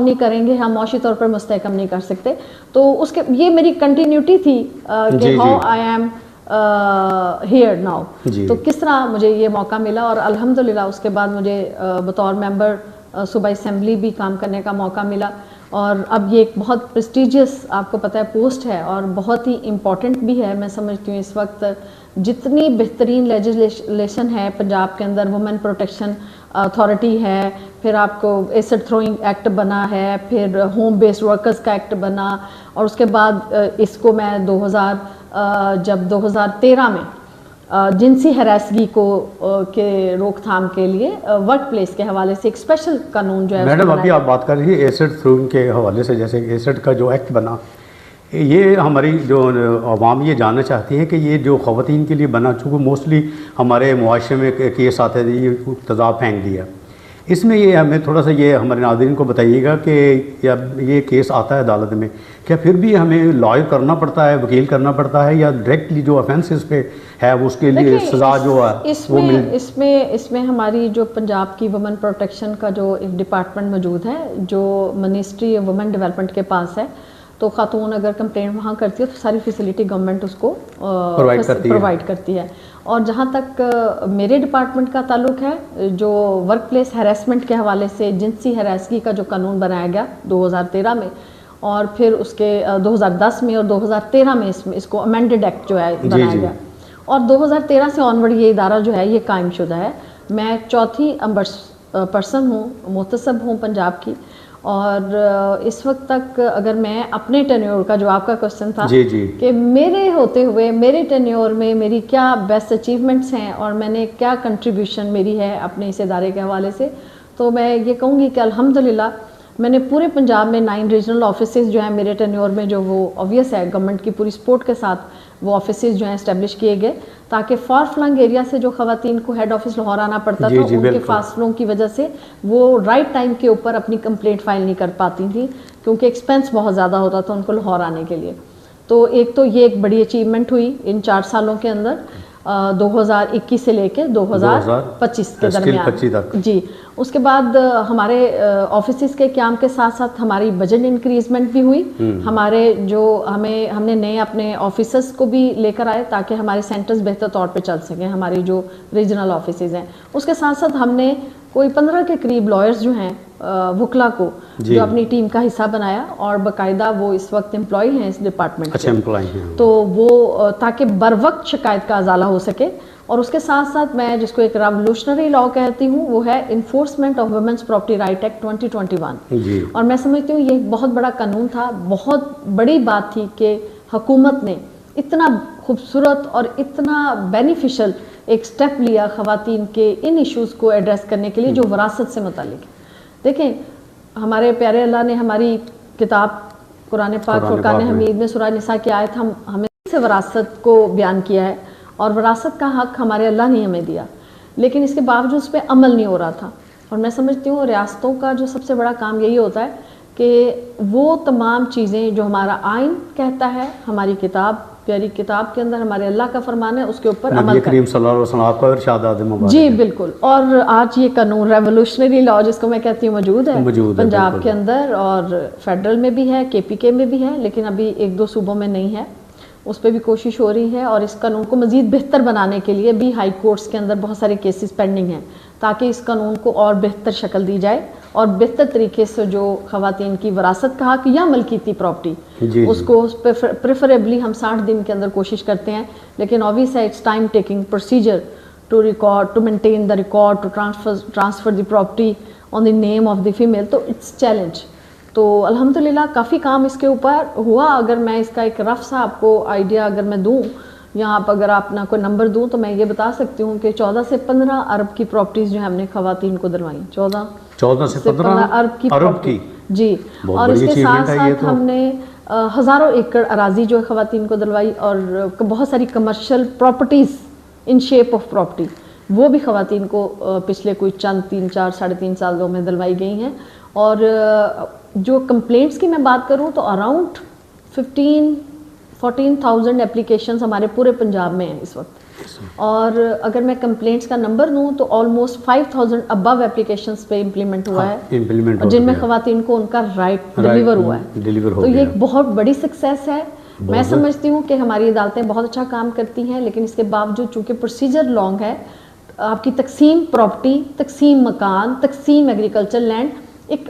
नहीं करेंगे, हम मौशी तौर पर मुस्तहकम नहीं कर सकते। तो उसके ये मेरी कंटिन्यूटी थी कि how I am here now. तो किस तरह मुझे ये मौका मिला, और अल्हम्दुलिल्लाह उसके बाद मुझे बतौर मेंबर सूबाई असेंबली भी काम करने का मौका मिला। और अब ये एक बहुत प्रेस्टिजियस आपको पता है पोस्ट है और बहुत ही इम्पॉर्टेंट भी है। मैं समझती हूँ इस वक्त जितनी बेहतरीन लेजिस्लेशन है पंजाब के अंदर, वुमेन प्रोटेक्शन अथॉरिटी है, फिर आपको एसिड थ्रोइंग एक्ट बना है, फिर होम बेस्ड वर्कर्स का एक्ट बना, और उसके बाद इसको मैं 2013 में जिनसी हरासगी को के रोकथाम के लिए वर्क प्लेस के हवाले से एक स्पेशल कानून जो है। मैडम अभी आप बात कर रही है एसिड थ्रोइंग के हवाले से, जैसे एसिड का जो एक्ट बना, ये हमारी जो आवाम ये जानना चाहती है कि ये जो ख़वातीन के लिए बना, चूँकि मोस्टली हमारे मुआशरे में केस आते थे, ये तज़ाब फेंक दिया, इसमें ये हमें थोड़ा सा ये हमारे नाज़रीन को बताइएगा कि ये केस आता है अदालत में, क्या फिर भी हमें लॉयर करना पड़ता है, वकील करना पड़ता है, या डायरेक्टली जो ऑफेंसेस पे है उसके लिए सज़ा जो है वो मिल? इसमें हमारी जो पंजाब की वुमेन प्रोटेक्शन का जो एक डिपार्टमेंट मौजूद है जो मिनिस्ट्री ऑफ वुमेन डेवलपमेंट के पास है, तो खातून अगर कंप्लेंट वहाँ करती है तो सारी फैसिलिटी गवर्नमेंट उसको प्रोवाइड करती है। और जहाँ तक मेरे डिपार्टमेंट का ताल्लुक है, जो वर्क प्लेस हैरेसमेंट के हवाले से जिनसी हरासगी का जो कानून बनाया गया 2013 में, और फिर उसके 2010 में और 2013 में इसको अमेंडेड एक्ट जो है बनाया गया, और 2013 से ऑनवर्ड ये इदारा जो है ये कायम शुदा है। मैं चौथी पर्सन हूँ, मुहतसब हूँ पंजाब की, और इस वक्त तक अगर मैं अपने टेन्योर का, जो आपका क्वेश्चन था कि मेरे होते हुए मेरे टेन्योर में मेरी क्या बेस्ट अचीवमेंट्स हैं और मैंने क्या कंट्रीब्यूशन मेरी है अपने इस इदारे के हवाले से, तो मैं ये कहूँगी कि अल्हम्दुलिल्लाह मैंने पूरे पंजाब में 9 रीजनल ऑफिसेज जो हैं मेरे टेन्योर में, जो वो ऑब्वियस है गवर्नमेंट की पूरी सपोर्ट के साथ वो ऑफिसेज जो हैं इस्टेब्लिश किए गए, ताकि फार फ्लंग एरिया से जो खवातीन को हेड ऑफिस लाहौर आना पड़ता था, उनके फासलों की वजह से वो राइट टाइम के ऊपर अपनी कंप्लेंट फाइल नहीं कर पाती थी, क्योंकि एक्सपेंस बहुत ज़्यादा होता था उनको लाहौर आने के लिए। तो एक तो ये एक बड़ी अचीवमेंट हुई इन 4 सालों के अंदर, 2021 से लेके 2025 के दरमियान जी। उसके बाद हमारे ऑफिसेज के क्याम के साथ साथ हमारी बजट इंक्रीजमेंट भी हुई। हमारे जो हमने नए अपने ऑफिसर्स को भी लेकर आए ताकि हमारे सेंटर्स बेहतर तौर पे चल सकें, हमारी जो रीजनल ऑफिसेज हैं। उसके साथ साथ हमने कोई 15 के करीब लॉयर्स जो हैं वकला को जो अपनी टीम का हिस्सा बनाया, और बाकायदा वो इस वक्त एम्प्लॉय हैं इस डिपार्टमेंट अच्छा एम्प्लॉय हैं, तो वो ताकि बर वक्त शिकायत का अजाला हो सके। और उसके साथ साथ मैं जिसको एक रेवोल्यूशनरी लॉ कहती हूँ वो है enforcement of women's property right act 2021, और मैं समझती हूँ ये एक बहुत बड़ा कानून था। बहुत बड़ी बात थी कि हुकूमत ने इतना खूबसूरत और इतना बेनिफिशियल एक स्टेप लिया खवातीन के इन इश्यूज़ को एड्रेस करने के लिए जो विरासत से मुतालिक है। देखें हमारे प्यारे अल्लाह ने हमारी किताब कुरान पाक फुरकान हमीद में सूरह निसा की आयत हमें से विरासत को बयान किया है, और विरासत का हक हमारे अल्लाह ने हमें दिया, लेकिन इसके बावजूद उस पर अमल नहीं हो रहा था। और मैं समझती हूँ रियासतों का जो सबसे बड़ा काम यही होता है कि वो तमाम चीज़ें जो हमारा आइन कहता है, हमारी किताब प्यारी किताब के अंदर हमारे अल्लाह का फरमान है, उसके ऊपर अमल करें। जी बिल्कुल। और आज ये कानून रेवोल्यूशनरी लॉ जिसको मैं कहती हूँ मौजूद है पंजाब के अंदर, और फेडरल में भी है, KPK में भी है, लेकिन अभी 1-2 सूबों में नहीं है, उस पर भी कोशिश हो रही है। और इस कानून को मज़ीद बेहतर बनाने के लिए भी हाई कोर्ट्स के अंदर बहुत सारे केसेस पेंडिंग हैं, ताकि इस कानून को और बेहतर शक्ल दी जाए और बेहतर तरीके से जो खवातीन की विरासत का हक या मलकीती प्रॉपर्टी उसको प्रेफरेबली हम 60 दिन के अंदर कोशिश करते हैं, लेकिन ऑब्वियस है it's time taking procedure to record, to maintain the record, to transfer the property on the name of the female, तो इट्स चैलेंज। तो अल्हम्दुलिल्लाह काफ़ी काम इसके ऊपर हुआ। अगर मैं इसका एक रफ सा आपको आइडिया अगर मैं दूँ, यहाँ पर अगर अपना कोई नंबर दूँ तो मैं ये बता सकती हूँ कि 14 से 15 अरब की प्रॉपर्टीज़ जो है हमने खवातीन को दिलवाई। 14 से 15 अरब की जी। और इसके साथ साथ हमने हज़ारों एकड़ अराजी जो है खवातीन को दिलवाई, और बहुत सारी commercial properties in shape of property वो भी खवातीन को पिछले कोई चंद 3-4 साढ़े 3 सालों में दिलवाई गई हैं। और जो कंप्लेंट्स की मैं बात करूँ तो अराउंड 14,000 एप्लीकेशंस हमारे पूरे पंजाब में हैं इस वक्त। और अगर मैं कंप्लेंट्स का नंबर दूं तो ऑलमोस्ट 5000 अबव एप्लीकेशंस पे इम्प्लीमेंट हुआ है, इम्प्लीमेंट जिनमें खवातीन को उनका राइट डिलीवर हुआ है। डिलीवर हो तो ये गया। एक बहुत बड़ी सक्सेस है। मैं समझती हूँ कि हमारी अदालतें बहुत अच्छा काम करती हैं, लेकिन इसके बावजूद चूंकि प्रोसीजर लॉन्ग है, आपकी तकसीम प्रॉपर्टी, तकसीम मकान, तकसीम एग्रीकल्चर लैंड, एक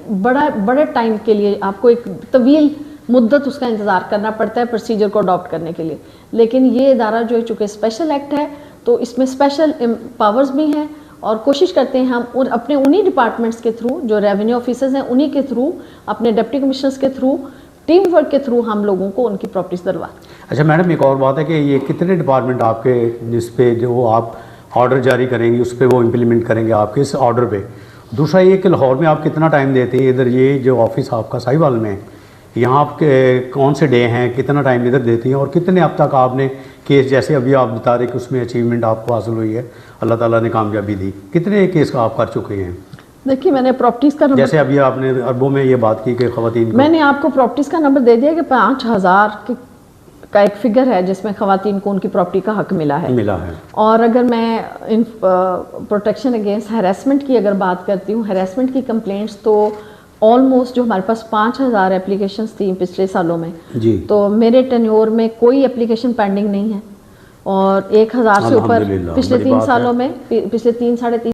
बड़े टाइम के लिए आपको एक तवील मुद्दत उसका इंतज़ार करना पड़ता है प्रोसीजर को अडॉप्ट करने के लिए। लेकिन ये इदारा जो है चूँकि स्पेशल एक्ट है तो इसमें स्पेशल पावर्स भी हैं, और कोशिश करते हैं हम अपने उन्हीं डिपार्टमेंट्स के थ्रू, जो रेवेन्यू ऑफिसर्स हैं उन्हीं के थ्रू, अपने डिप्टी कमिश्नर्स के थ्रू, टीम वर्क के थ्रू हम लोगों को उनकी प्रॉपर्टीज दिलवा। अच्छा मैडम, एक और बात है कि ये कितने डिपार्टमेंट आपके जिस पे जो आप ऑर्डर जारी करेंगे उस पर वो इम्प्लीमेंट करेंगे आपके इस ऑर्डर पे? दूसरा ये कि लाहौर में आप कितना टाइम देते हैं? इधर ये जो ऑफिस आपका साहिवाल में है, यहाँ आपके कौन से डे हैं, कितना टाइम इधर देती हैं, और कितने अब तक आपने केस, जैसे अभी आप बता रहे कि उसमें अचीवमेंट आपको हासिल हुई है, अल्लाह ताला ने कामयाबी दी, कितने केस का आप कर चुके हैं? देखिए मैंने प्रॉपर्टीज़ का नंबर, जैसे अभी आपने अरबों में ये बात की कि खवातीन को, मैंने आपको प्रॉपर्टीज़ का नंबर दे दिया कि 5000 का एक फिगर है जिसमें खवातीन को उनकी प्रॉपर्टी का हक मिला है। और अगर मैं इन प्रोटेक्शन अगेंस्ट हैरेसमेंट की अगर बात करती हूँ, हैरेसमेंट की कंप्लेंट्स तो ऑलमोस्ट जो हमारे पास 5000 एप्लीकेशंस थी पिछले सालों में जी, तो मेरे टेन्योर में कोई एप्लीकेशन पेंडिंग नहीं है, और 1000 से ऊपर पिछले 3 सालों में, पिछले 3 साढ़े 3